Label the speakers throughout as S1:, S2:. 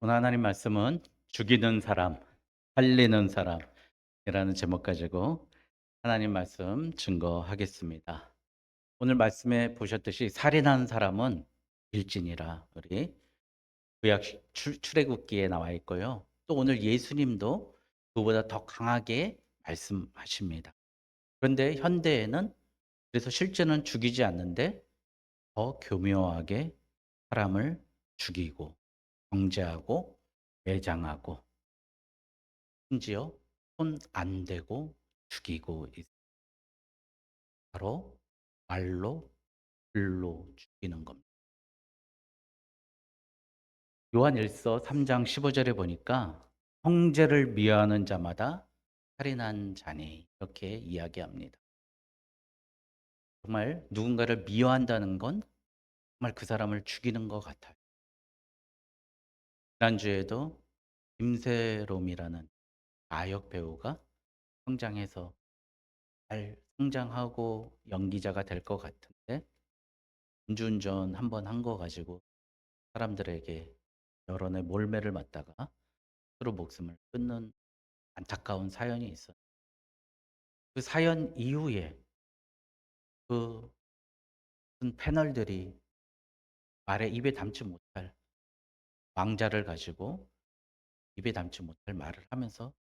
S1: 오늘 하나님 말씀은 죽이는 사람, 살리는 사람이라는 제목 가지고 하나님 말씀 증거하겠습니다. 오늘 말씀에 보셨듯이 살인한 사람은 일진이라 우리 구약 출애굽기에 나와 있고요. 또 오늘 예수님도 그보다 더 강하게 말씀하십니다. 그런데 현대에는 그래서 실제는 죽이지 않는데 더 교묘하게 사람을 죽이고 정죄하고 매장하고 심지어 손 안 대고 죽이고 바로 말로 글로 죽이는 겁니다. 요한일서 3장 15절에 보니까 형제를 미워하는 자마다 살인한 자니 이렇게 이야기합니다. 정말 누군가를 미워한다는 건 정말 그 사람을 죽이는 것 같아요. 지난주에도 김세롬이라는 아역 배우가 성장해서 잘 성장하고 연기자가 될 것 같은데 음주운전 한 번 한 거 가지고 사람들에게 여론의 몰매를 맞다가 스스로 목숨을 끊는 안타까운 사연이 있어요. 그 사연 이후에 그 무슨 패널들이 말에 입에 담지 못할 왕자를 가지고 입에 담지 못할 말을 하면서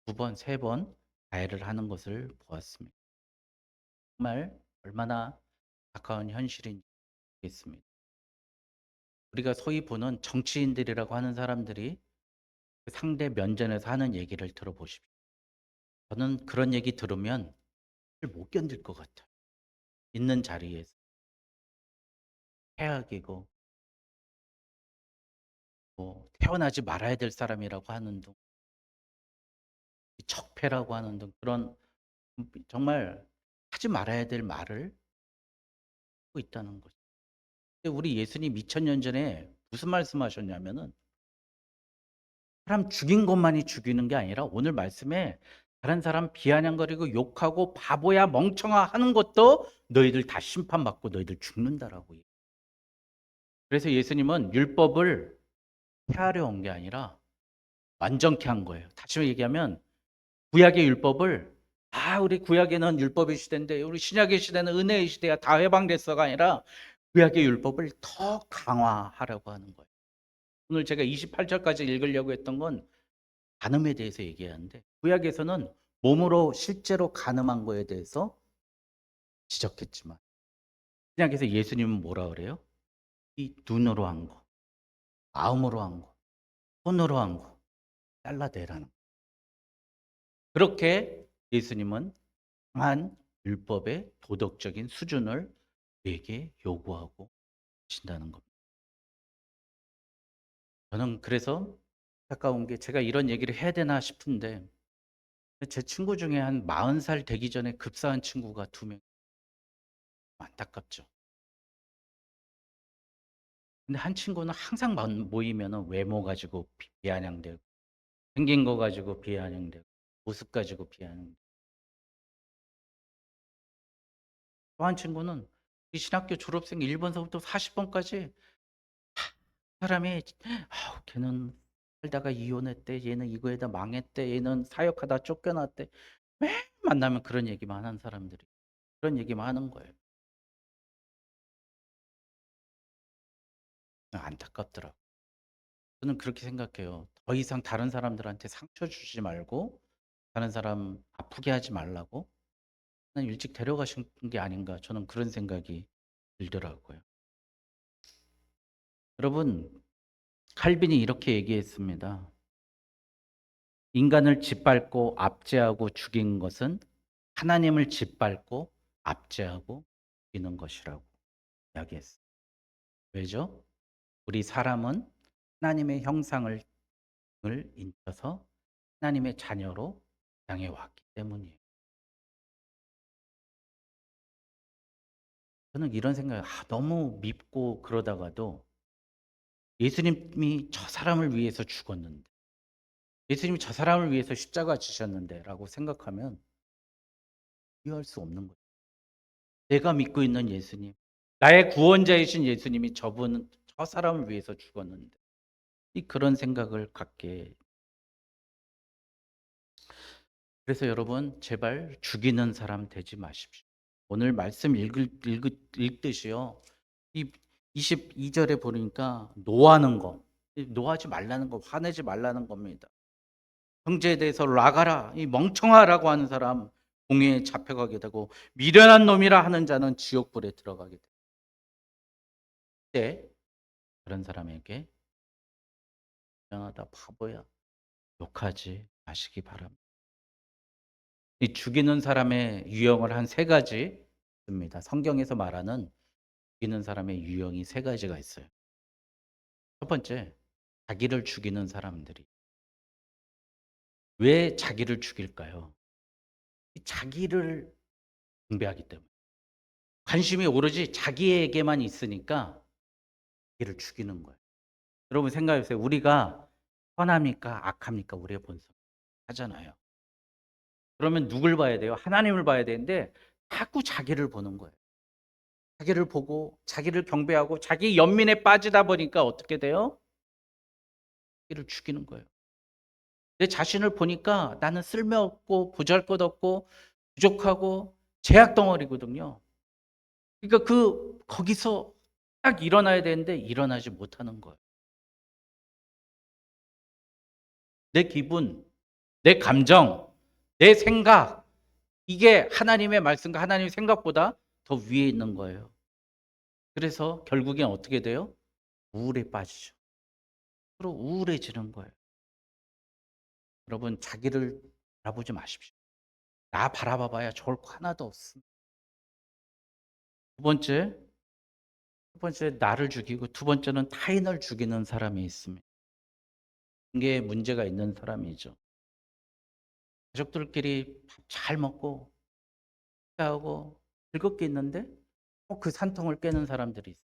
S1: 두 번, 세 번 가해를 하는 것을 보았습니다. 정말 얼마나 가까운 현실인지 모르겠습니다. 우리가 소위 보는 정치인들이라고 하는 사람들이 그 상대 면전에서 하는 얘기를 들어보십시오. 저는 그런 얘기 들으면 못 견딜 것 같아요. 있는 자리에서 최악이고 뭐 태어나지 말아야 될 사람이라고 하는 등 적폐라고 하는 등 그런 정말 하지 말아야 될 말을 하고 있다는 거죠. 근데 우리 예수님 2000년 전에 무슨 말씀하셨냐면은 사람 죽인 것만이 죽이는 게 아니라 오늘 말씀에 다른 사람 비아냥거리고 욕하고 바보야 멍청아 하는 것도 너희들 다 심판받고 너희들 죽는다라고. 그래서 예수님은 율법을 폐하려 온 게 아니라 완전케 한 거예요. 다시 얘기하면 구약의 율법을 우리 구약에는 율법의 시대인데 우리 신약의 시대는 은혜의 시대야 다 해방됐어가 아니라 구약의 율법을 더 강화하려고 하는 거예요. 오늘 제가 28절까지 읽으려고 했던 건 간음에 대해서 얘기하는데 구약에서는 몸으로 실제로 간음한 거에 대해서 지적했지만 신약에서 예수님은 뭐라 그래요? 이 눈으로 한 거, 마음으로 한 거, 손으로 한 거 잘라내라는 거. 그렇게 예수님은 강한 율법의 도덕적인 수준을 우리에게 요구하고 계신다는 겁니다. 저는 그래서 안타까운 게 제가 이런 얘기를 해야 되나 싶은데 제 친구 중에 한 40살 되기 전에 급사한 친구가 2명. 안타깝죠. 근데 한 친구는 항상 모이면은 외모 가지고 비아냥대고 생긴 거 가지고 비아냥대고 모습 가지고 비아냥대고 또 한 친구는 이 신학교 졸업생 1번서부터 40번까지 사람이 걔는 살다가 이혼했대. 얘는 이거에다 망했대. 얘는 사역하다 쫓겨났대. 매일 만나면 그런 얘기만 하는 사람들이 그런 얘기만 하는 거예요. 안타깝더라고요. 저는 그렇게 생각해요. 더 이상 다른 사람들한테 상처 주지 말고 다른 사람 아프게 하지 말라고 일찍 데려가신 게 아닌가 저는 그런 생각이 들더라고요. 여러분, 칼빈이 이렇게 얘기했습니다. 인간을 짓밟고 압제하고 죽인 것은 하나님을 짓밟고 압제하고 죽이는 것이라고 이야기했어요. 왜죠? 우리 사람은 하나님의 형상을 인쳐서 하나님의 자녀로 땅에 왔기 때문이에요. 저는 이런 생각을 너무 밉고 그러다가도 예수님이 저 사람을 위해서 죽었는데 예수님이 저 사람을 위해서 십자가 지셨는데 라고 생각하면 이해할 수 없는 거예요. 내가 믿고 있는 예수님, 나의 구원자이신 예수님이 저 사람을 위해서 죽었는데 그런 생각을 갖게. 그래서 여러분 제발 죽이는 사람 되지 마십시오. 오늘 말씀 읽듯이요. 이 22 절에 보니까 노하는 거. 노하지 말라는 거, 화내지 말라는 겁니다. 형제에 대해서 락하라, 이 멍청하라고 하는 사람 공회에 잡혀가게 되고, 미련한 놈이라 하는 자는 지옥불에 들어가게 됩니다. 때 그런 사람에게 미련하다, 바보야, 욕하지 마시기 바랍니다. 이 죽이는 사람의 유형을 한 세 가지 있습니다. 성경에서 말하는 죽이는 사람의 유형이 세 가지가 있어요. 첫 번째, 자기를 죽이는 사람들이. 왜 자기를 죽일까요? 자기를 숭배하기 때문에. 관심이 오로지 자기에게만 있으니까 자기를 죽이는 거예요. 여러분 생각해 보세요. 우리가 선합니까? 악합니까? 우리의 본성 하잖아요. 그러면 누굴 봐야 돼요? 하나님을 봐야 되는데 자꾸 자기를 보는 거예요. 자기를 보고 자기를 경배하고 자기 연민에 빠지다 보니까 어떻게 돼요? 자기를 죽이는 거예요. 내 자신을 보니까 나는 쓸모없고 보잘것없고 부족하고 죄악 덩어리거든요. 그러니까 거기서 딱 일어나야 되는데 일어나지 못하는 거예요. 내 기분, 내 감정, 내 생각, 이게 하나님의 말씀과 하나님의 생각보다 더 위에 있는 거예요. 그래서 결국엔 어떻게 돼요? 우울에 빠지죠. 서로 우울해지는 거예요. 여러분 자기를 바라보지 마십시오. 나 바라봐봐야 좋을 거 하나도 없습니다. 첫 번째 나를 죽이고, 두 번째는 타인을 죽이는 사람이 있습니다. 이게 문제가 있는 사람이죠. 가족들끼리 밥 잘 먹고 식사하고 즐겁게 있는데 꼭 그 산통을 깨는 사람들이 있어요.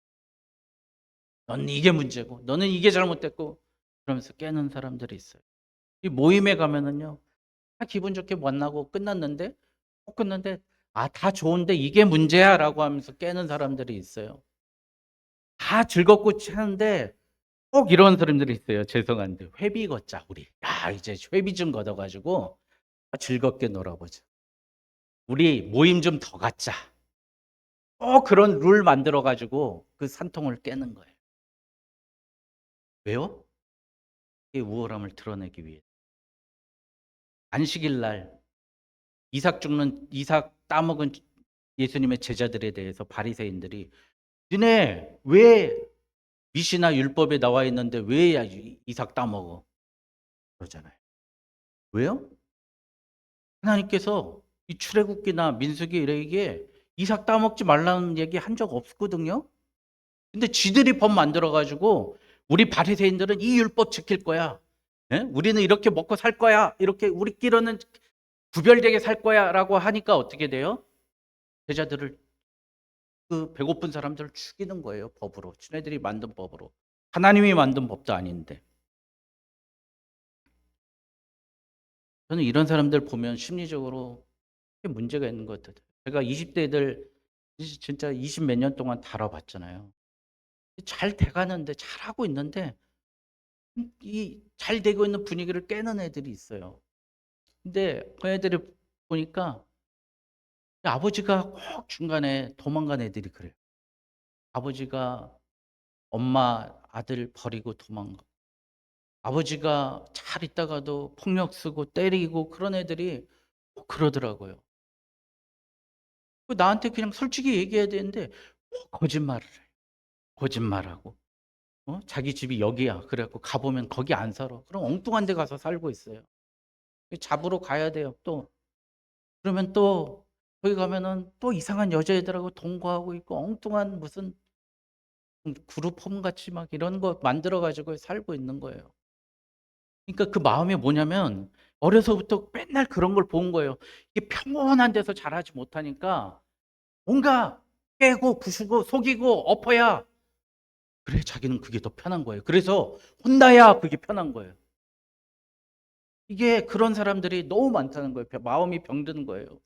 S1: 넌 이게 문제고 너는 이게 잘못됐고 그러면서 깨는 사람들이 있어요. 이 모임에 가면은요. 다 기분 좋게 만나고 끝났는데 꼭 끝났는데 "아 다 좋은데 이게 문제야."라고 하면서 깨는 사람들이 있어요. 다 즐겁고 하는데 꼭 이런 사람들이 있어요. 죄송한데 "회비 걷자 우리. 야 이제 회비 좀 걷어 가지고 즐겁게 놀아보자. 우리 모임 좀 더 갖자." 꼭 그런 룰 만들어 가지고 그 산통을 깨는 거예요. 왜요? 이 우월함을 드러내기 위해. 안식일 날 이삭 따먹은 예수님의 제자들에 대해서 바리새인들이 "너네 왜 미시나 율법에 나와 있는데 왜 이삭 따먹어?" 그러잖아요. 왜요? 하나님께서 이 출애굽기나 민수기 이게 이삭 따먹지 말라는 얘기 한 적 없거든요. 근데 지들이 법 만들어 가지고 "우리 바리새인들은 이 율법 지킬 거야. 예? 우리는 이렇게 먹고 살 거야. 이렇게 우리끼리는 구별되게 살 거야."라고 하니까 어떻게 돼요? 제자들을 그 배고픈 사람들을 죽이는 거예요, 법으로. 지네들이 만든 법으로. 하나님이 만든 법도 아닌데. 저는 이런 사람들 보면 심리적으로 꽤 문제가 있는 것 같아요. 제가 20대 애들 진짜 20 몇 년 동안 다뤄봤잖아요. 잘 돼가는데 잘하고 있는데 이 잘 되고 있는 분위기를 깨는 애들이 있어요. 근데 그 애들을 보니까 아버지가 꼭 중간에 도망간 애들이 그래요. 아버지가 엄마, 아들 버리고 도망가. 아버지가 잘 있다가도 폭력 쓰고 때리고 그런 애들이 꼭 그러더라고요. 나한테 그냥 솔직히 얘기해야 되는데 꼭 거짓말을 해요. 거짓말하고. 자기 집이 여기야. 그래 갖고 가 보면 거기 안 살아. 그럼 엉뚱한 데 가서 살고 있어요. 잡으러 가야 돼요 또. 그러면 또 거기 가면은 또 이상한 여자애들하고 동거하고 있고 엉뚱한 무슨 그룹 홈 같이 막 이런 거 만들어 가지고 살고 있는 거예요. 그러니까 그 마음이 뭐냐면 어려서부터 맨날 그런 걸 본 거예요. 이게 평온한 데서 자라지 못하니까 뭔가 깨고 부수고 속이고 엎어야 그래 자기는 그게 더 편한 거예요. 그래서 혼나야 그게 편한 거예요. 이게 그런 사람들이 너무 많다는 거예요. 마음이 병든 거예요.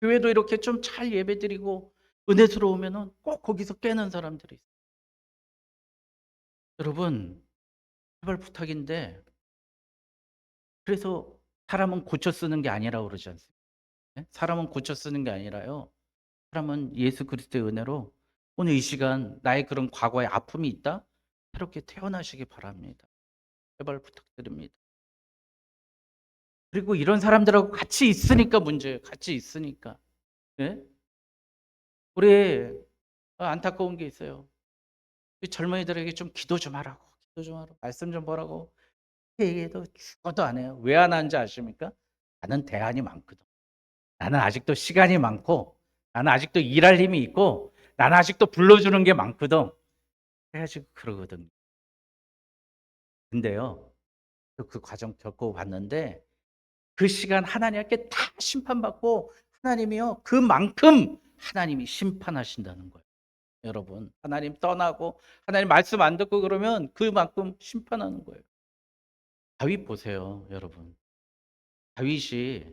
S1: 교회도 이렇게 좀 잘 예배드리고 은혜스러우면은 꼭 거기서 깨는 사람들이 있어요. 여러분 제발 부탁인데 그래서 사람은 고쳐 쓰는 게 아니라고 그러지 않습니까? 예? 사람은 고쳐 쓰는 게 아니라요. 사람은 예수 그리스도의 은혜로 오늘 이 시간 나의 그런 과거의 아픔이 있다? 새롭게 태어나시기 바랍니다. 제발 부탁드립니다. 그리고 이런 사람들하고 같이 있으니까 문제예요. 같이 있으니까. 예? 우리 안타까운 게 있어요. 이 젊은이들에게 좀 기도 좀 하라고. 기도 좀 하라고. 말씀 좀 보라고. 얘기해도 죽어도 안 해요. 왜 안 하는지 아십니까? 나는 대안이 많거든. 나는 아직도 시간이 많고 나는 아직도 일할 힘이 있고 나는 아직도 불러주는 게 많거든. 그래가지고 그러거든요. 근데요. 그 과정 겪어봤는데 그 시간 하나님께 다 심판받고 하나님이요. 그만큼 하나님이 심판하신다는 거예요. 여러분. 하나님 떠나고 하나님 말씀 안 듣고 그러면 그만큼 심판하는 거예요. 다윗 보세요, 여러분. 다윗이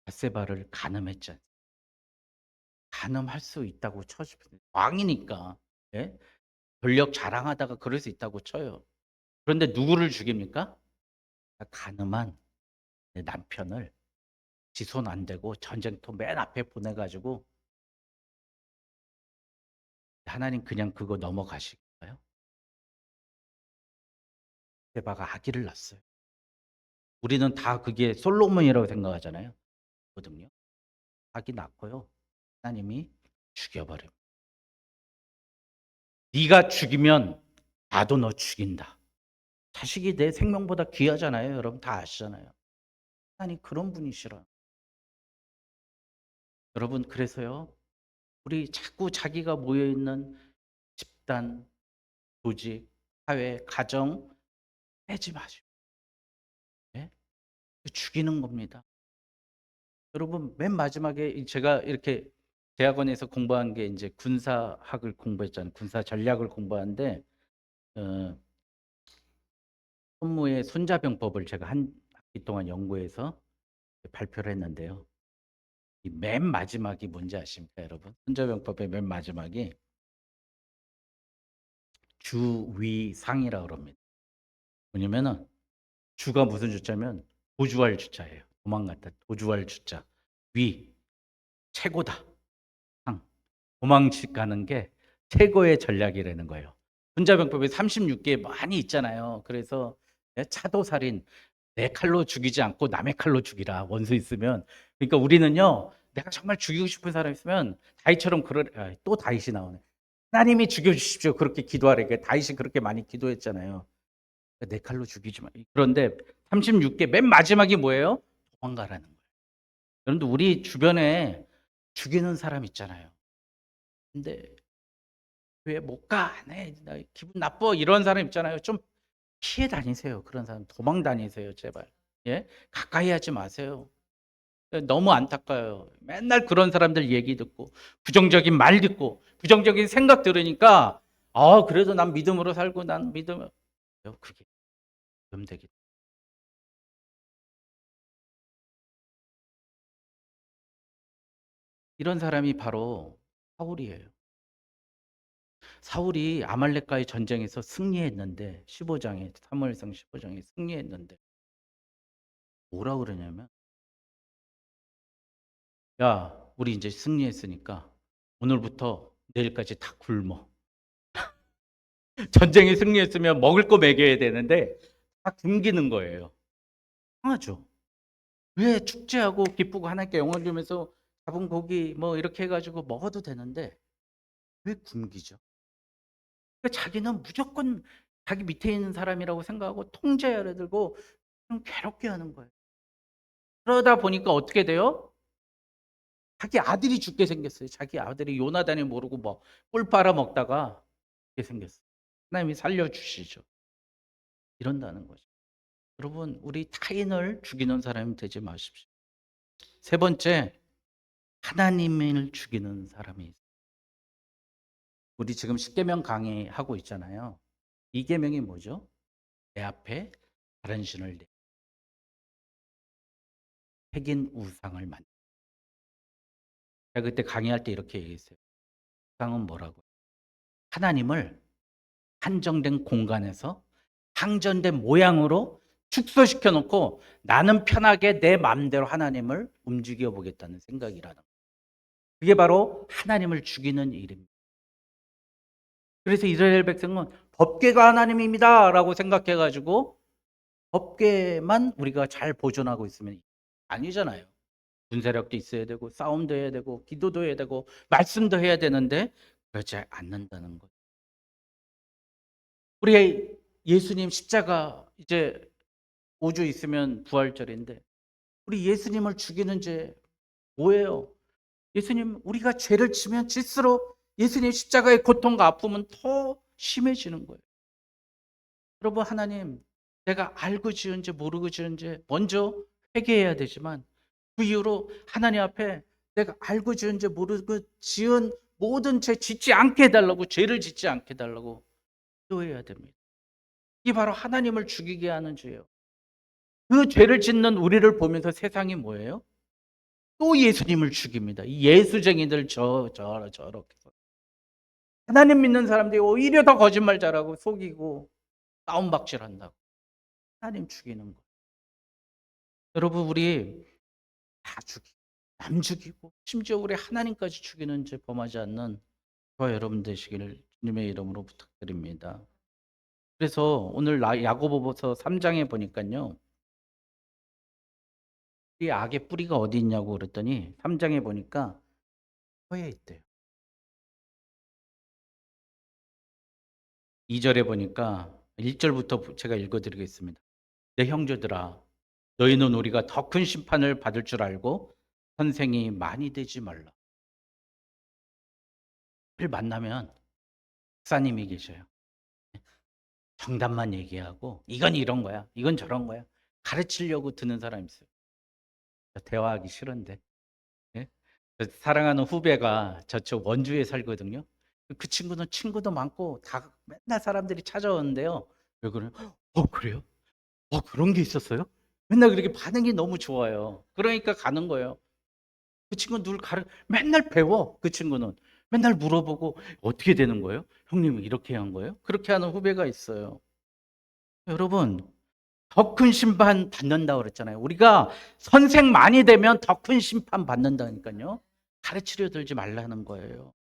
S1: 밧세바를 간음했잖아요. 간음할 수 있다고 쳐주면 왕이니까. 예? 권력 자랑하다가 그럴 수 있다고 쳐요. 그런데 누구를 죽입니까? 가늠한 내 남편을 지 손 안 대고 전쟁터 맨 앞에 보내가지고 하나님 그냥 그거 넘어가실까요? 밧세바가 아기를 낳았어요. 우리는 다 그게 솔로몬이라고 생각하잖아요. 거든요. 아기 낳고요. 하나님이 죽여버려. 네가 죽이면 나도 너 죽인다. 자식이 내 생명보다 귀하잖아요. 여러분 다 아시잖아요. 하나님 그런 분이시라. 여러분 그래서요. 우리 자꾸 자기가 모여 있는 집단, 조직, 사회, 가정 빼지 마시고 예? 죽이는 겁니다. 여러분 맨 마지막에 제가 이렇게 대학원에서 공부한 게 이제 군사학을 공부했잖아요. 군사 전략을 공부하는데 어, 손무의 손자병법을 제가 한 학기 동안 연구해서 발표를 했는데요. 이 맨 마지막이 뭔지 아십니까, 여러분? 손자병법의 맨 마지막이 주위상이라고 그럽니다. 뭐냐면은 주가 무슨 주자면 도주할 주자예요. 도망갔다. 도주할 주자. 위 최고다. 상 도망가는 게 최고의 전략이라는 거예요. 손자병법에 36개 많이 있잖아요. 그래서 차도살인 내 칼로 죽이지 않고 남의 칼로 죽이라. 원수 있으면. 그러니까 우리는요. 내가 정말 죽이고 싶은 사람 있으면 다윗처럼 또 다윗이 나오네. 하나님이 죽여주십시오. 그렇게 기도하래. 다윗이 그렇게 많이 기도했잖아요. 내 칼로 죽이지 마. 그런데 36개 맨 마지막이 뭐예요? 도망가라는 거예요. 여러분들 우리 주변에 죽이는 사람 있잖아요. 근데 왜 못 가? 안 해. 나 기분 나빠. 이런 사람 있잖아요. 좀 피해 다니세요. 그런 사람 도망 다니세요, 제발. 예? 가까이 하지 마세요. 너무 안타까워요. 맨날 그런 사람들 얘기 듣고 부정적인 말 듣고 부정적인 생각 들으니까 그래도 난 믿음으로 살고 난 믿음 그게 되겠 이런 사람이 바로 사울이에요. 사울이 아말렉과의 전쟁에서 승리했는데 15장에 사무엘상 15장에 승리했는데 뭐라 그러냐면 야, 우리 이제 승리했으니까 오늘부터 내일까지 다 굶어. 전쟁에 승리했으면 먹을 거 먹여야 되는데 다 굶기는 거예요. 하죠. 왜 축제하고 기쁘고 하나님께 영광 주면서 잡은 고기 뭐 이렇게 해가지고 먹어도 되는데 왜 굶기죠? 그러니까 자기는 무조건 자기 밑에 있는 사람이라고 생각하고 통제하려 들고 좀 괴롭게 하는 거예요. 그러다 보니까 어떻게 돼요? 자기 아들이 죽게 생겼어요. 자기 아들이 요나단이 모르고 뭐 꿀 빨아 먹다가 죽게 생겼어요. 하나님이 살려주시죠. 이런다는 거죠. 여러분, 우리 타인을 죽이는 사람이 되지 마십시오. 세 번째, 하나님을 죽이는 사람이 있어요. 우리 지금 십계명 강의하고 있잖아요. 이 계명이 뭐죠? 내 앞에 다른 신을 새긴 우상을 만. 제가 그때 강의할 때 이렇게 얘기했어요. 우상은 뭐라고? 하나님을 한정된 공간에서 상전된 모양으로 축소시켜 놓고 나는 편하게 내 마음대로 하나님을 움직여 보겠다는 생각이라는 거예요. 그게 바로 하나님을 죽이는 일입니다. 그래서 이스라엘 백성은 법궤가 하나님입니다라고 생각해 가지고 법궤만 우리가 잘 보존하고 있으면 아니잖아요. 군사력도 있어야 되고 싸움도 해야 되고 기도도 해야 되고 말씀도 해야 되는데 그렇지 않는다는 것. 우리 예수님 십자가 이제 5주 있으면 부활절인데 우리 예수님을 죽이는 죄 뭐예요? 예수님 우리가 죄를 지면 질수록 예수님 십자가의 고통과 아픔은 더 심해지는 거예요. 여러분 하나님 내가 알고 지은 죄 모르고 지은 죄 먼저 회개해야 되지만 그 이후로 하나님 앞에 내가 알고 지은 죄 모르고 지은 모든 죄 짓지 않게 해달라고 죄를 짓지 않게 해달라고 기도해야 됩니다. 이게 바로 하나님을 죽이게 하는 죄예요. 그 죄를 짓는 우리를 보면서 세상이 뭐예요? 또 예수님을 죽입니다. 이 예수쟁이들 저렇게 하나님 믿는 사람들이 오히려 더 거짓말 잘하고 속이고 싸움박질한다고 하나님 죽이는 거. 여러분 우리 다 죽이고 남 죽이고 심지어 우리 하나님까지 죽이는 죄 범하지 않는 저와 여러분 되시기를 주님의 이름으로 부탁드립니다. 그래서 오늘 야고보서 3장에 보니까요. 이 악의 뿌리가 어디 있냐고 그랬더니 3장에 보니까 혀에 있대요. 2절에 보니까 1절부터 제가 읽어드리겠습니다. 내 형제들아 너희는 우리가 더 큰 심판을 받을 줄 알고 선생이 많이 되지 말라. 를 만나면 목사님이 계셔요. 정답만 얘기하고 이건 이런 거야. 이건 저런 거야. 가르치려고 드는 사람이 있어요. 대화하기 싫은데. 예? 사랑하는 후배가 저쪽 원주에 살거든요. 그 친구는 친구도 많고 다 맨날 사람들이 찾아오는데요. 왜 그래요? 그래요? 그런 게 있었어요? 맨날 그렇게 반응이 너무 좋아요. 그러니까 가는 거예요. 그 친구는 맨날 배워. 그 친구는 맨날 물어보고 어떻게 되는 거예요? 형님은 이렇게 한 거예요? 그렇게 하는 후배가 있어요. 여러분 더 큰 심판 받는다고 그랬잖아요. 우리가 선생 많이 되면 더 큰 심판 받는다니까요. 가르치려 들지 말라는 거예요.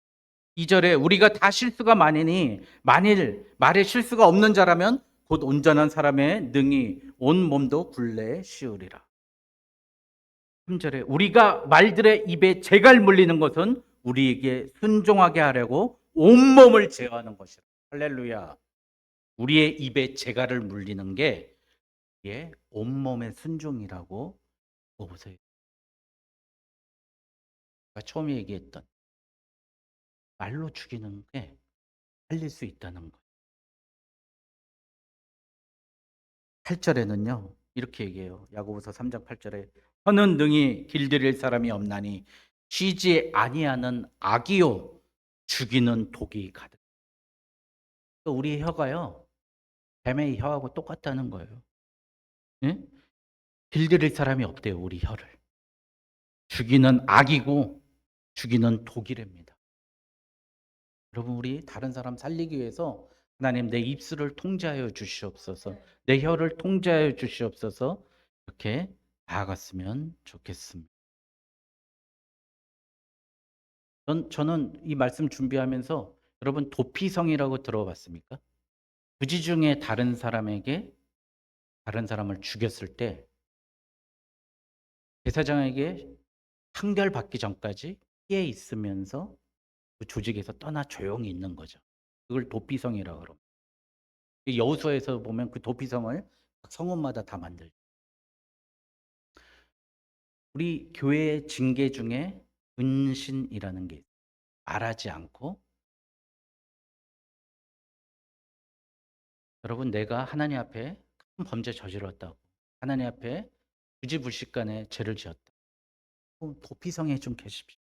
S1: 2절에 우리가 다 실수가 많으니 만일 말에 실수가 없는 자라면 곧 온전한 사람의 능히 온 몸도 굴레에 씌우리라. 3절에 우리가 말들의 입에 재갈 물리는 것은 우리에게 순종하게 하려고 온몸을 제어하는 것이라. 할렐루야. 우리의 입에 재갈을 물리는 게 이게 온몸의 순종이라고 보세요. 제가 처음에 얘기했던 말로 죽이는 게 살릴 수 있다는 거. 8절에는요. 이렇게 얘기해요. 야고보서 3장 8절에 혀는 능히 길들일 사람이 없나니 쉬지 아니하는 악이요 죽이는 독이 가득. 우리 혀가요. 뱀의 혀하고 똑같다는 거예요. 예? 길들일 사람이 없대요. 우리 혀를. 죽이는 악이고 죽이는 독이랍니다. 여러분 우리 다른 사람 살리기 위해서 하나님 내 입술을 통제하여 주시옵소서. 내 혀를 통제하여 주시옵소서. 이렇게 나아갔으면 좋겠습니다. 저는 이 말씀 준비하면서 여러분 도피성이라고 들어봤습니까? 부지 중에 다른 사람에게 다른 사람을 죽였을 때 제사장에게 판결받기 전까지 피해 있으면서 그 조직에서 떠나 조용히 있는 거죠. 그걸 도피성이라고 그럽니다. 여호수아에서 보면 그 도피성을 성읍마다 다 만들죠. 우리 교회의 징계 중에 근신이라는 게 있어요. 말하지 않고 여러분 내가 하나님 앞에 큰 범죄 저질렀다고 하나님 앞에 부지불식간에 죄를 지었다. 도피성에 좀 계십시오.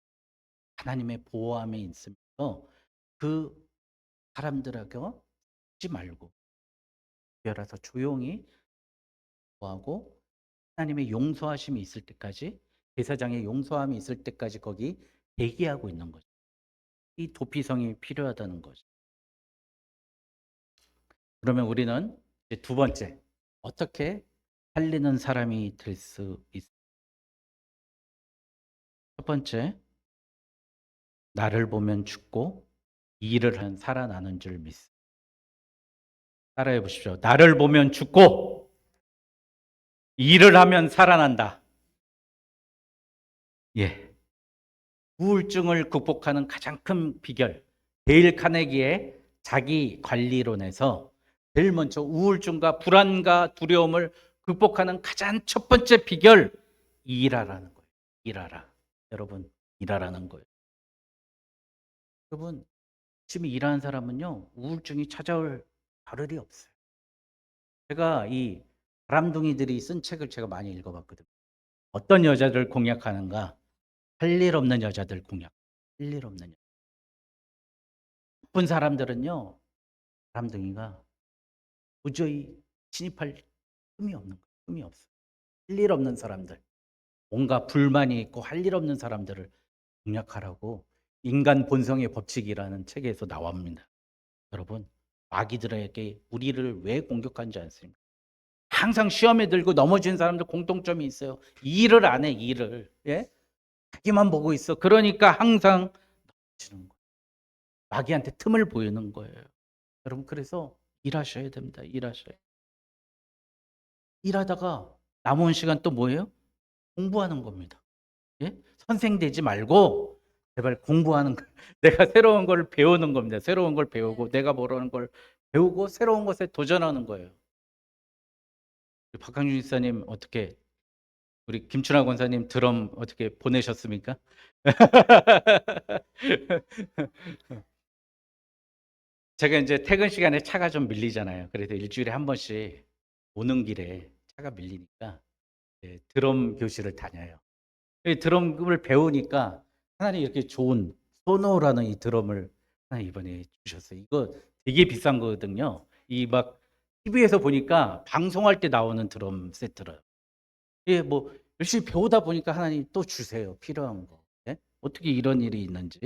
S1: 하나님의 보호함에 있으면서 그 사람들하고 하지 말고 열어서 조용히 보호하고 하나님의 용서하심이 있을 때까지 제사장의 용서함이 있을 때까지 거기 대기하고 있는 거죠. 이 도피성이 필요하다는 거죠. 그러면 우리는 이제 두 번째, 어떻게 살리는 사람이 될 수 있 첫 번째, 나를 보면 죽고 일을 하면 살아나는 줄 믿습니다. 따라해 보십시오. 나를 보면 죽고 일을 하면 살아난다. 예. 우울증을 극복하는 가장 큰 비결, 데일 카네기의 자기 관리론에서 제일 먼저 우울증과 불안과 두려움을 극복하는 가장 첫 번째 비결, 일하라는 거예요. 일하라. 여러분, 일하라는 거예요. 여러분, 열심히 일하는 사람은요, 우울증이 찾아올 겨를이 없어요. 제가 이 바람둥이들이 쓴 책을 제가 많이 읽어봤거든요. 어떤 여자들 공략하는가? 할 일 없는 여자들 공략. 할 일 없는 여자. 나쁜 사람들은요, 바람둥이가 도저히 진입할 틈이 없는 거예요. 틈이 없어. 할 일 없는 사람들, 뭔가 불만이 있고 할 일 없는 사람들을 공략하라고 인간 본성의 법칙이라는 책에서 나옵니다. 여러분, 마귀들에게 우리를 왜 공격하는지 아십니까? 항상 시험에 들고 넘어진 사람들 공통점이 있어요. 일을 안 해, 일을. 예? 자기만 보고 있어. 그러니까 항상 넘어지는 거예요. 마귀한테 틈을 보이는 거예요. 여러분, 그래서 일하셔야 됩니다. 일하셔야. 일하다가 남은 시간 또 뭐예요? 공부하는 겁니다. 예? 선생 되지 말고 제발 공부하는 거. 내가 새로운 걸 배우는 겁니다. 새로운 걸 배우고 내가 모르는 걸 배우고 새로운 것에 도전하는 거예요. 박강준 집사님 어떻게 우리 김춘하 권사님 드럼 어떻게 보내셨습니까? 제가 이제 퇴근 시간에 차가 좀 밀리잖아요. 그래서 일주일에 한 번씩 오는 길에 차가 밀리니까 드럼 교실을 다녀요. 이 드럼을 배우니까 하나님 이렇게 좋은 소노라는 이 드럼을 하나님 이번에 주셨어요. 이거 되게 비싼 거거든요. 이 막 TV에서 보니까 방송할 때 나오는 드럼 세트를. 예, 뭐 열심히 배우다 보니까 하나님 또 주세요. 필요한 거. 예? 어떻게 이런 일이 있는지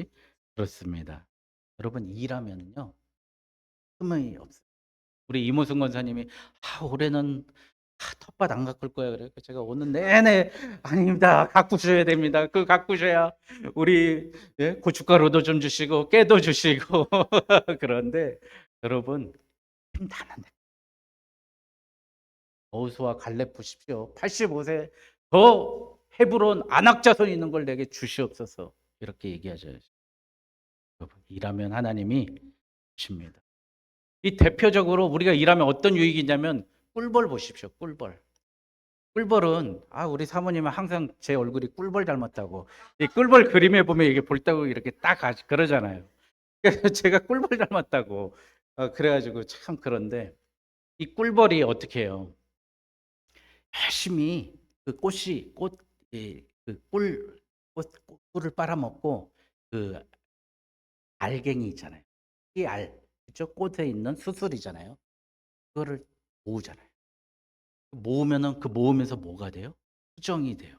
S1: 그렇습니다. 여러분 일하면요 틈이 없어요. 우리 이모승 권사님이 올해는 텃밭 안 가꿀 거야. 그래. 제가 오늘 내내 아닙니다. 가꾸셔야 됩니다. 그 가꾸셔야 우리 예? 고춧가루도 좀 주시고 깨도 주시고 그런데 여러분 힘 다는데 여호수아 갈렙 보십시오. 85세 더 헤브론 안악자손 있는 걸 내게 주시옵소서 이렇게 얘기하죠. 여러분 일하면 하나님이 주십니다. 이 대표적으로 우리가 일하면 어떤 유익이 있냐면 꿀벌 보십시오. 꿀벌. 꿀벌은 우리 사모님은 항상 제 얼굴이 꿀벌 닮았다고 이 꿀벌 그림에 보면 이게 볼따구 이렇게 딱 그러잖아요. 그래서 제가 꿀벌 닮았다고 그래가지고 참 그런데 이 꿀벌이 어떻게 해요? 열심히 그 꽃이 그꿀 꿀을 빨아먹고 그 알갱이 있잖아요. 이 그죠? 꽃에 있는 수술이잖아요. 그거를 모으잖아요. 모으면은 그 모으면서 뭐가 돼요? 수정이 돼요.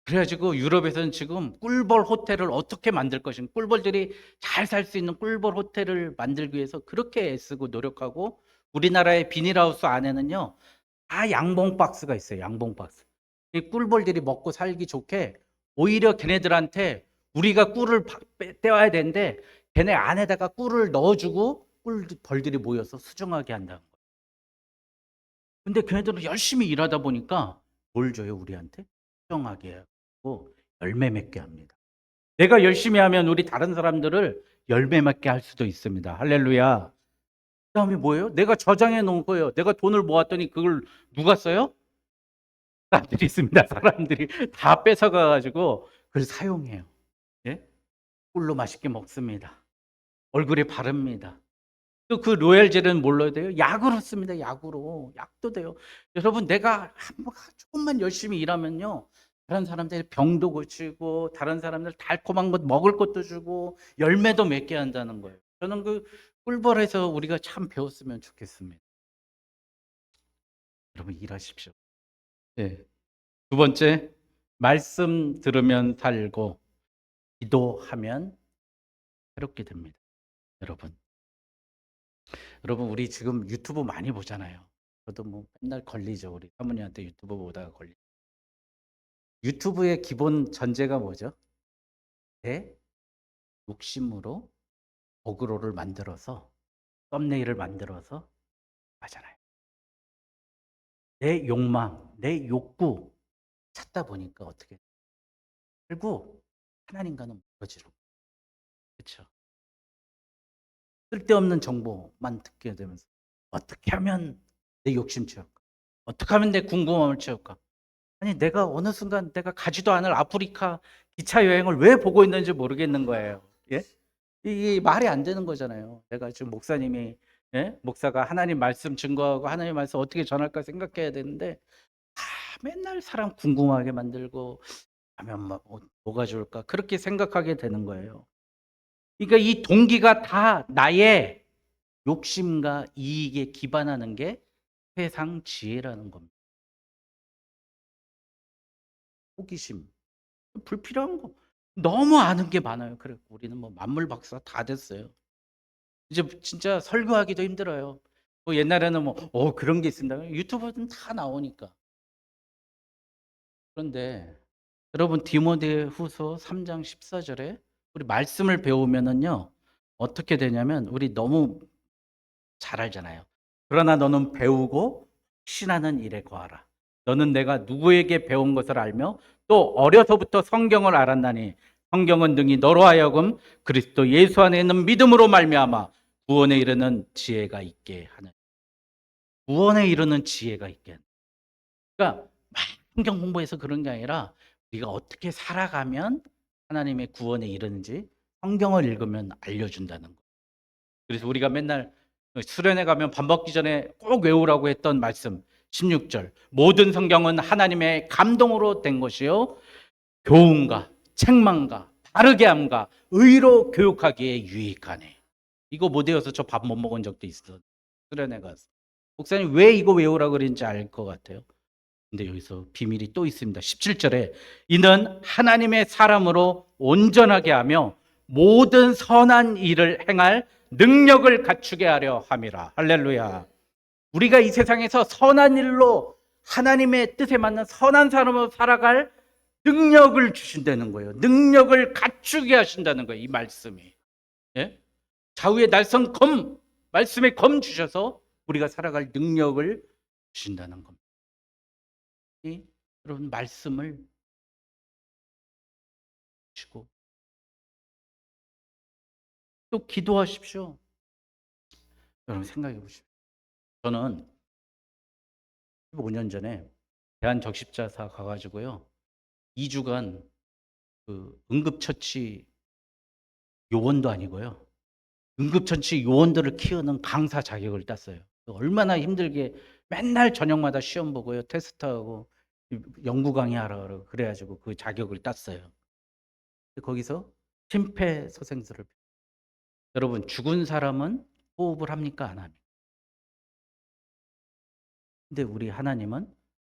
S1: 그래 가지고 유럽에서는 지금 꿀벌 호텔을 어떻게 만들 것인가 꿀벌들이 잘 살 수 있는 꿀벌 호텔을 만들기 위해서 그렇게 애쓰고 노력하고 우리나라의 비닐하우스 안에는요. 다 양봉 박스가 있어요. 양봉 박스. 이 꿀벌들이 먹고 살기 좋게 오히려 걔네들한테 우리가 꿀을 떼와야 되는데 걔네 안에다가 꿀을 넣어주고 꿀벌들이 모여서 수정하게 한다는 거예요. 근데 걔네들은 열심히 일하다 보니까 뭘 줘요 우리한테? 수정하게 하고 열매 맺게 합니다. 내가 열심히 하면 우리 다른 사람들을 열매 맺게 할 수도 있습니다. 할렐루야. 그다음에 뭐예요? 내가 저장해 놓은 거예요. 내가 돈을 모았더니 그걸 누가 써요? 사람들이 있습니다. 사람들이 다 뺏어가 가지고 그걸 사용해요. 예? 꿀로 맛있게 먹습니다. 얼굴에 바릅니다. 또 그 로얄 젤은 뭘로 돼요? 약으로 씁니다. 약으로. 약도 돼요. 여러분 내가 조금만 열심히 일하면요. 다른 사람들의 병도 고치고 다른 사람들 달콤한 것 먹을 것도 주고 열매도 맺게 한다는 거예요. 저는 그 꿀벌에서 우리가 참 배웠으면 좋겠습니다. 여러분 일하십시오. 네. 두 번째, 말씀 들으면 살고 기도하면 새롭게 됩니다. 여러분. 여러분 우리 지금 유튜브 많이 보잖아요. 저도 뭐 맨날 걸리죠. 우리 사모님한테 유튜브 보다가 유튜브의 기본 전제가 뭐죠? 내 욕심으로 어그로를 만들어서 썸네일을 만들어서 하잖아요. 내 욕망, 내 욕구 찾다 보니까 어떻게 결국 하나님과는 멀어지는 그렇죠. 쓸데없는 정보만 듣게 되면서 어떻게 하면 내 욕심 채울까? 어떻게 하면 내 궁금함을 채울까? 아니 내가 어느 순간 내가 가지도 않을 아프리카 기차 여행을 왜 보고 있는지 모르겠는 거예요. 예? 이게 말이 안 되는 거잖아요. 내가 지금 목사님이 예? 목사가 하나님 말씀 증거하고 하나님 말씀 어떻게 전할까 생각해야 되는데 맨날 사람 궁금하게 만들고 하면 뭐가 좋을까 그렇게 생각하게 되는 거예요. 그러니까 이 동기가 다 나의 욕심과 이익에 기반하는 게 세상 지혜라는 겁니다. 호기심, 불필요한 거 너무 아는 게 많아요. 그래 우리는 뭐 만물 박사 다 됐어요. 이제 진짜 설교하기도 힘들어요. 뭐 옛날에는 뭐 그런 게 있습니다. 유튜브는 다 나오니까. 그런데 여러분 디모데후서 3장 14절에 우리 말씀을 배우면은요. 어떻게 되냐면 우리 너무 잘 알잖아요. 그러나 너는 배우고 확신하는 일에 거하라. 너는 내가 누구에게 배운 것을 알며 또 어려서부터 성경을 알았나니 성경은 능히 너로 하여금 그리스도 예수 안에 있는 믿음으로 말미암아 구원에 이르는 지혜가 있게 하는. 구원에 이르는 지혜가 있게 하는. 그러니까 막 성경 공부해서 그런 게 아니라 우리가 어떻게 살아가면 하나님의 구원에 이르는지 성경을 읽으면 알려준다는 거예요. 그래서 우리가 맨날 수련회 가면 밥 먹기 전에 꼭 외우라고 했던 말씀 16절 모든 성경은 하나님의 감동으로 된 것이요 교훈과 책망과 바르게 함과 의로 교육하기에 유익하네. 이거 못 외워서 저 밥 못 먹은 적도 있어. 수련회 가서 목사님 왜 이거 외우라고 그랬는지 알 것 같아요. 근데 여기서 비밀이 또 있습니다. 17절에 이는 하나님의 사람으로 온전하게 하며 모든 선한 일을 행할 능력을 갖추게 하려 함이라. 할렐루야. 우리가 이 세상에서 선한 일로 하나님의 뜻에 맞는 선한 사람으로 살아갈 능력을 주신다는 거예요. 능력을 갖추게 하신다는 거예요. 이 말씀이. 예? 좌우의 날선 검, 말씀의 검 주셔서 우리가 살아갈 능력을 주신다는 겁니다. 여러분 말씀을 주시고 또 기도하십시오. 여러분 생각해 보십시오. 저는 15년 전에 대한적십자사 가가지고요 2주간 그 응급처치 요원도 아니고요 응급처치 요원들을 키우는 강사 자격을 땄어요. 얼마나 힘들게 맨날 저녁마다 시험 보고요 테스트하고 연구 강의하라 그러고 그래가지고 그 자격을 땄어요. 거기서 심폐소생술을 여러분 죽은 사람은 호흡을 합니까 안 합니까? 근데 우리 하나님은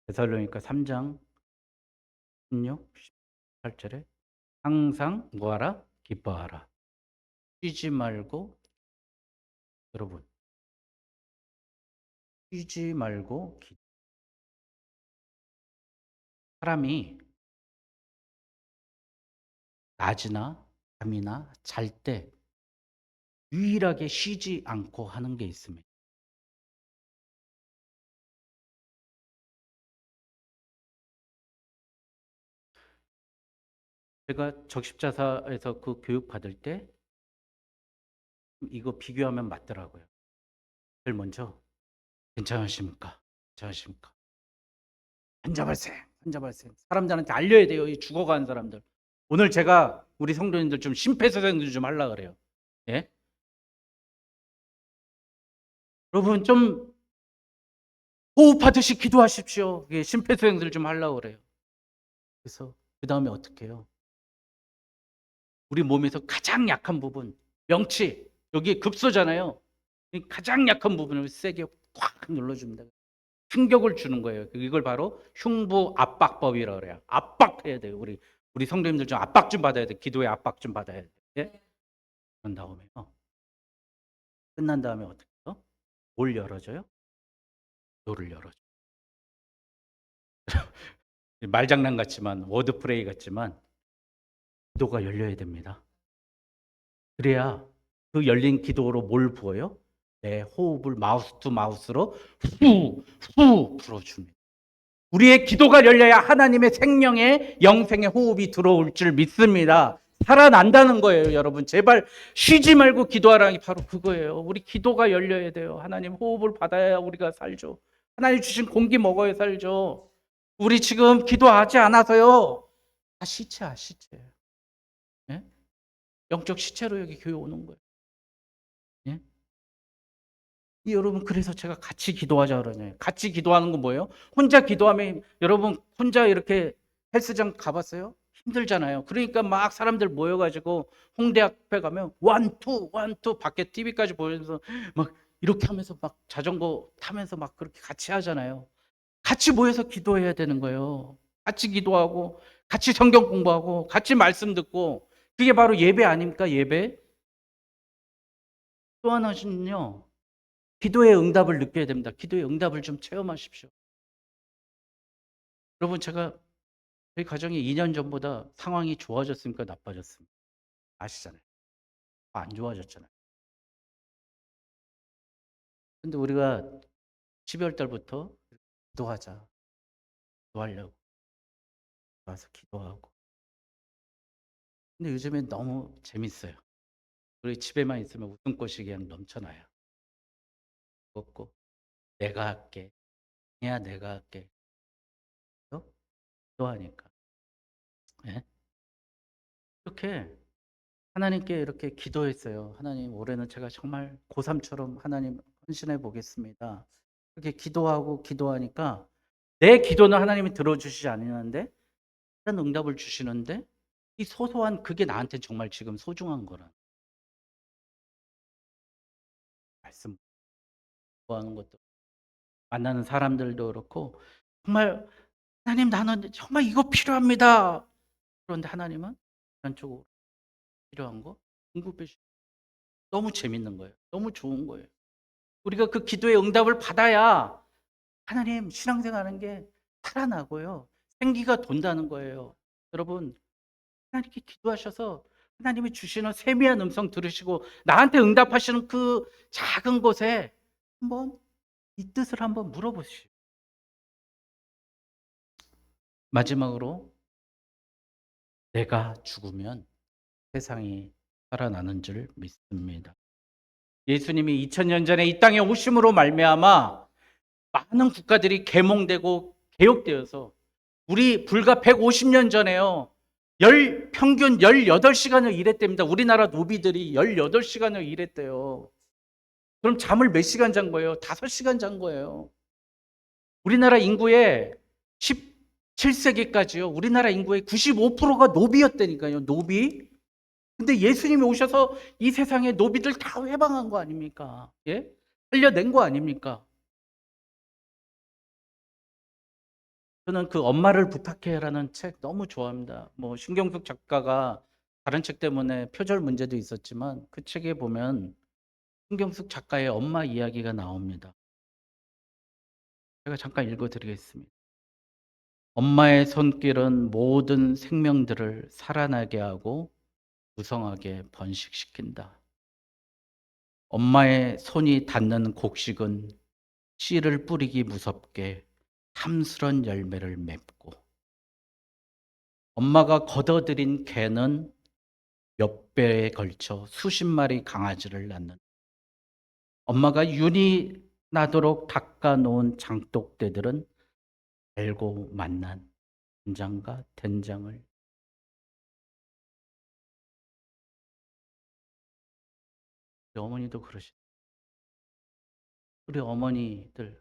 S1: 데살로니가 3장 16, 18절에 항상 뭐하라? 기뻐하라. 쉬지 말고 여러분 쉬지 말고 사람이 낮이나 밤이나 잘 때 유일하게 쉬지 않고 하는 게 있습니다. 제가 적십자사에서 그 교육 받을 때 이거 비교하면 맞더라고요. 제일 먼저 괜찮으십니까? 괜찮으십니까? 환자 발생, 환자 발생. 사람들한테 알려야 돼요. 이 죽어가는 사람들. 오늘 제가 우리 성도님들 좀 심폐소생술 좀 하려고 그래요. 예? 여러분 좀 호흡하듯이 기도하십시오. 예, 심폐소생술 좀 하려고 그래요. 그래서 그 다음에 어떻게 해요? 우리 몸에서 가장 약한 부분, 명치, 여기 급소잖아요. 가장 약한 부분을 세게 꽉 눌러줍니다. 충격을 주는 거예요. 이걸 바로 흉부 압박법이라고 그래요. 압박해야 돼요. 우리 성도님들 좀 압박 좀 받아야 돼. 기도에 압박 좀 받아야 돼. 예? 그런 다음에요. 끝난 다음에 어떻게 해요? 뭘 열어줘요? 기도를 열어줘요. 말장난 같지만 워드플레이 같지만 기도가 열려야 됩니다. 그래야 그 열린 기도로 뭘 부어요? 내 호흡을 마우스 투 마우스로 후 불어줍니다. 우리의 기도가 열려야 하나님의 생명의 영생의 호흡이 들어올 줄 믿습니다. 살아난다는 거예요, 여러분. 제발 쉬지 말고 기도하라는 게 바로 그거예요. 우리 기도가 열려야 돼요. 하나님 호흡을 받아야 우리가 살죠. 하나님 주신 공기 먹어야 살죠. 우리 지금 기도하지 않아서요. 다 시체야, 시체. 예? 영적 시체로 여기 교회 오는 거예요. 예? 여러분, 그래서 제가 같이 기도하자 그러잖아요. 같이 기도하는 건 뭐예요? 혼자 기도하면, 여러분 혼자 이렇게 헬스장 가봤어요? 힘들잖아요. 그러니까 막 사람들 모여가지고 홍대 앞에 가면 원투 원투 밖에 TV까지 보면서 막 이렇게 하면서 막 자전거 타면서 막 그렇게 같이 하잖아요. 같이 모여서 기도해야 되는 거예요. 같이 기도하고 같이 성경 공부하고 같이 말씀 듣고, 그게 바로 예배 아닙니까? 예배. 또 하나는요, 기도의 응답을 느껴야 됩니다. 기도의 응답을 좀 체험하십시오. 여러분, 제가 저희 가정이 2년 전보다 상황이 좋아졌습니까? 나빠졌습니까? 아시잖아요. 안 좋아졌잖아요. 근데 우리가 12월 달부터 기도하자. 기도하려고 와서 기도하고. 근데 요즘엔 너무 재밌어요. 우리 집에만 있으면 웃음꽃이 그냥 넘쳐나요. 그렇고 내가 할게. 야, 내가 할게. 기도하니까. 예? 이렇게 하나님께 이렇게 기도했어요. 하나님, 올해는 제가 정말 고3처럼 하나님 헌신해 보겠습니다. 이렇게 기도하고 기도하니까 내 기도는 하나님이 들어주시지 않는데 다른 응답을 주시는데, 이 소소한 그게 나한테 정말 지금 소중한 거라. 말씀 하는 것도, 만나는 사람들도 그렇고, 정말 하나님, 나는 정말 이거 필요합니다. 그런데 하나님은 그런 쪽으로 필요한 거 공급해 주시고, 너무 재밌는 거예요. 너무 좋은 거예요. 우리가 그 기도의 응답을 받아야 하나님 신앙생활하는 게 살아나고요. 생기가 돈다는 거예요. 여러분, 하나님께 기도하셔서 하나님이 주시는 세미한 음성 들으시고 나한테 응답하시는 그 작은 곳에 한번 이 뜻을 한번 물어보시오. 마지막으로, 내가 죽으면 세상이 살아나는 줄 믿습니다. 예수님이 2000년 전에 이 땅에 오심으로 말미암아 많은 국가들이 계몽되고 개혁되어서, 우리 불과 150년 전에요. 평균 18시간을 일했답니다. 우리나라 노비들이 18시간을 일했대요. 그럼 잠을 몇 시간 잔 거예요? 5시간 잔 거예요. 우리나라 인구의 17세기까지요. 우리나라 인구의 95%가 노비였다니까요. 노비. 근데 예수님이 오셔서 이 세상의 노비들 다 해방한 거 아닙니까? 예? 살려낸 거 아닙니까? 저는 그 엄마를 부탁해라는 책 너무 좋아합니다. 뭐 신경숙 작가가 다른 책 때문에 표절 문제도 있었지만 그 책에 보면 신경숙 작가의 엄마 이야기가 나옵니다. 제가 잠깐 읽어드리겠습니다. 엄마의 손길은 모든 생명들을 살아나게 하고 무성하게 번식시킨다. 엄마의 손이 닿는 곡식은 씨를 뿌리기 무섭게 탐스런 열매를 맺고, 엄마가 걷어들인 개는 몇 배에 걸쳐 수십 마리 강아지를 낳는, 엄마가 윤이 나도록 닦아놓은 장독대들은 알고 만난 된장과 된장을. 우리 어머니도 그러시. 우리 어머니들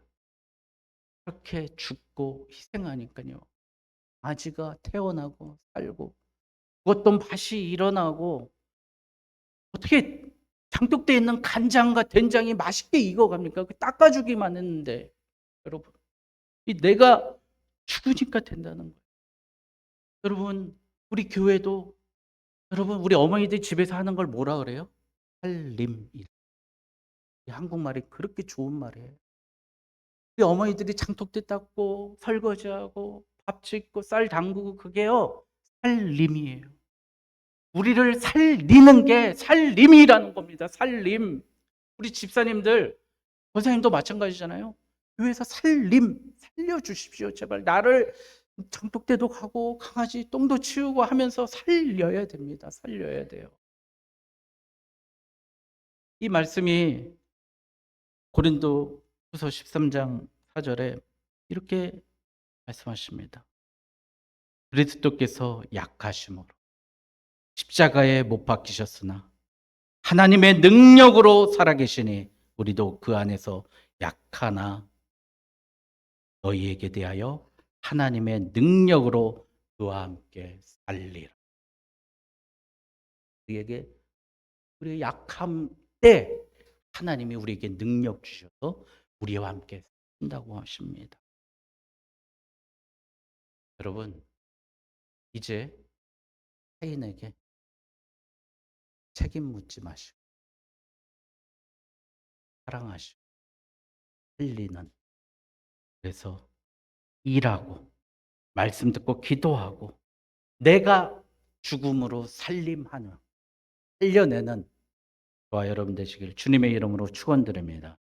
S1: 그렇게 죽고 희생하니까요. 아지가 태어나고 살고 그것도 맛이 일어나고, 어떻게 장독대에 있는 간장과 된장이 맛있게 익어갑니까? 그 닦아주기만 했는데. 여러분, 이 내가 죽으니까 된다는 거예요. 여러분, 우리 교회도, 여러분, 우리 어머니들 집에서 하는 걸 뭐라 그래요? 살림일. 이 한국말이 그렇게 좋은 말이에요. 우리 어머니들이 장독대 닦고 설거지하고 밥 짓고 쌀 담그고 그게요, 살림이에요. 우리를 살리는 게 살림이라는 겁니다. 살림. 우리 집사님들, 권사님도 마찬가지잖아요. 교회에서 살림 살려주십시오. 제발 나를 장독대도 하고 강아지 똥도 치우고 하면서 살려야 됩니다. 살려야 돼요. 이 말씀이 고린도후서 13장 4절에 이렇게 말씀하십니다. 그리스도께서 약하심으로 십자가에 못 박히셨으나 하나님의 능력으로 살아계시니 우리도 그 안에서 약하나 너희에게 대하여 하나님의 능력으로 그와 함께 살리라. 우리의 약함 때 하나님이 우리에게 능력 주셔서 우리와 함께 산다고 하십니다. 여러분, 이제 타인에게 책임 묻지 마시고 사랑하시고 살리는, 그래서 일하고 말씀 듣고 기도하고 내가 죽음으로 살림하는, 살려내는 저와 여러분 되시길 주님의 이름으로 축원드립니다.